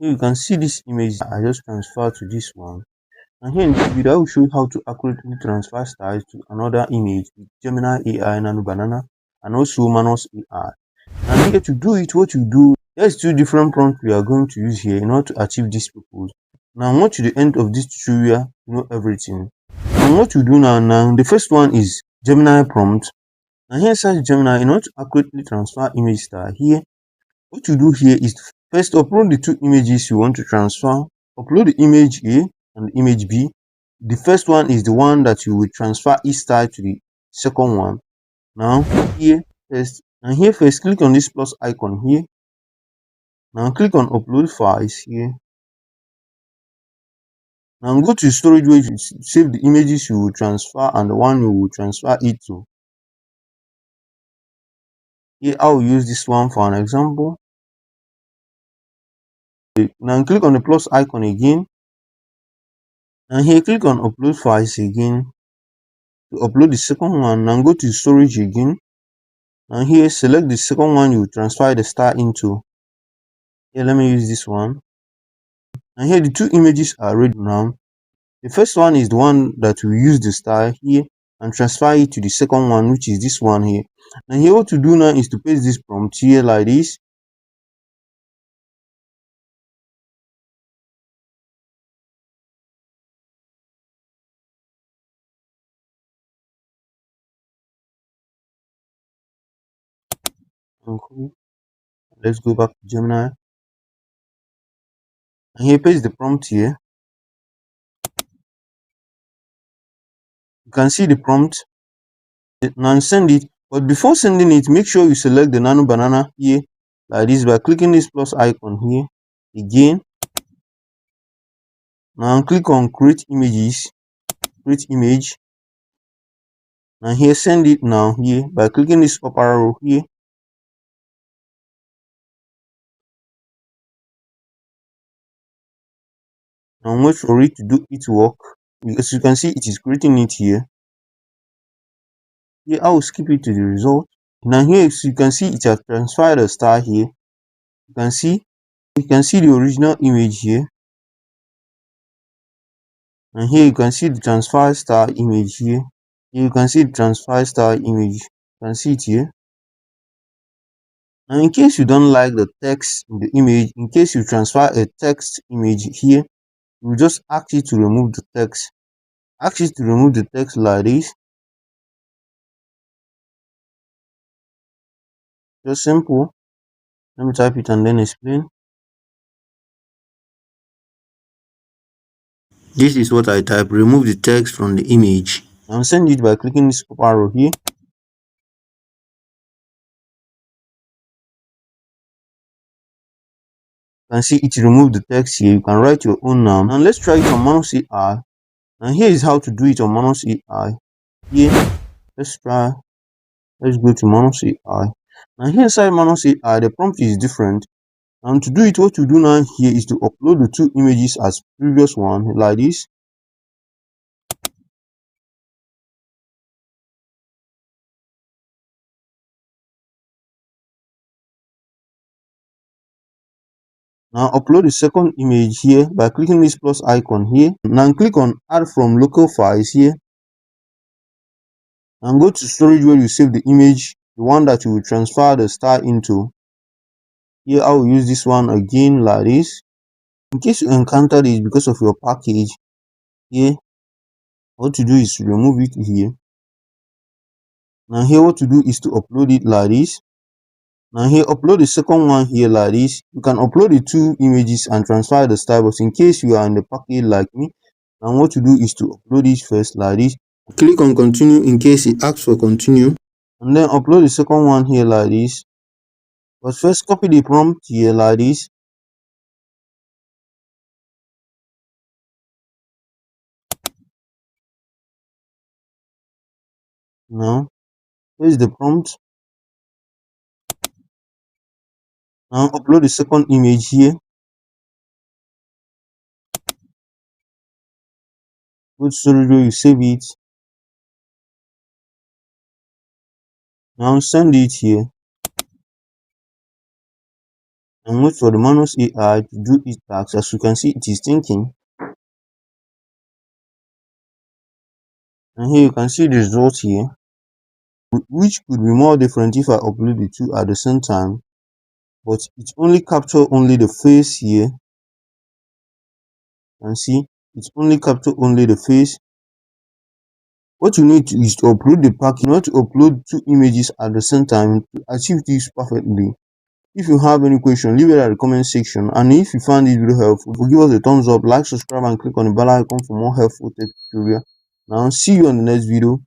Here you can see this image I just transferred to this one. And here in this video, I will show you how to accurately transfer styles to another image with Gemini AI Nano Banana and also Manus AI. And here to do it, what you do, there's two different prompts we are going to use here in order to achieve this purpose. Now, once to the end of this tutorial, you know everything. And what you do now, the first one is Gemini prompt. And here search Gemini in order to accurately transfer image style. Here, what you do here is to first upload the two images you want to transfer. Upload the image A and the image B. The first one is the one that you will transfer each style to the second one. Now here first, and here first click on this plus icon here. Now click on upload files here. Now go to storage where you save the images you will transfer and the one you will transfer it to. Here I will use this one for an example. Now click on the plus icon again. And here click on upload files again to upload the second one. Now go to storage again. And here select the second one you transfer the star into. Here let me use this one. And here the two images are ready now. The first one is the one that we use the star here and transfer it to the second one, which is this one here. And here what to do now is to paste this prompt here like this. Okay. Let's go back to Gemini. And here paste the prompt here. You can see the prompt. Now send it. But before sending it, make sure you select the Nano Banana here like this by clicking this plus icon here again. Now click on create images, create image. Now here send it now here by clicking this up arrow here. And wait for it to do its work. As you can see, it is creating it here. Here I will skip it to the result. Now here you can see it has transferred a star here. You can see the original image here. And here you can see the transfer star image here. Here you can see the transfer star image. You can see it here. And in case you don't like the text in the image, in case you transfer a text image here, you just ask it to remove the text. Ask it to remove the text like this. Just simple. Let me type it and then explain. This is what I type. Remove the text from the image. I'll send it by clicking this up arrow here. You can see it remove the text here. You can write your own now. And let's try it on Manus AI. And here is how to do it on Manus AI. Here, let's try. Let's go to Manus AI. Now here inside Manus AI, the prompt is different. And to do it, what you do now here is to upload the two images as previous one, like this. Now upload the second image here by clicking this plus icon here. Now click on add from local files here. And go to storage where you save the image, the one that you will transfer the star into. Here I will use this one again like this. In case you encounter this because of your package, here what to do is to remove it here. Now here what to do is to upload it like this. Now here upload the second one here like this. You can upload the two images and transfer the style, but in case you are in the package like me, and what to do is to upload it first like this. Click on continue in case it asks for continue, and then upload the second one here like this. But first copy the prompt here like this. Now paste the prompt. Now upload the second image here. Go to storage where you save it. Now send it here. and wait for the Manus AI to do its task. As you can see, it is thinking, and here you can see the results here, which could be more different if I upload the two at the same time, but it only capture only the face here. And see, it's only capture only the face. What you need to is to upload the pack. You want to upload two images at the same time to achieve this perfectly. If you have any question, leave it at the comment section, and if you found this video helpful, give us a thumbs up, like, subscribe, and click on the bell icon for more helpful tech tutorial. Now see you on the next video.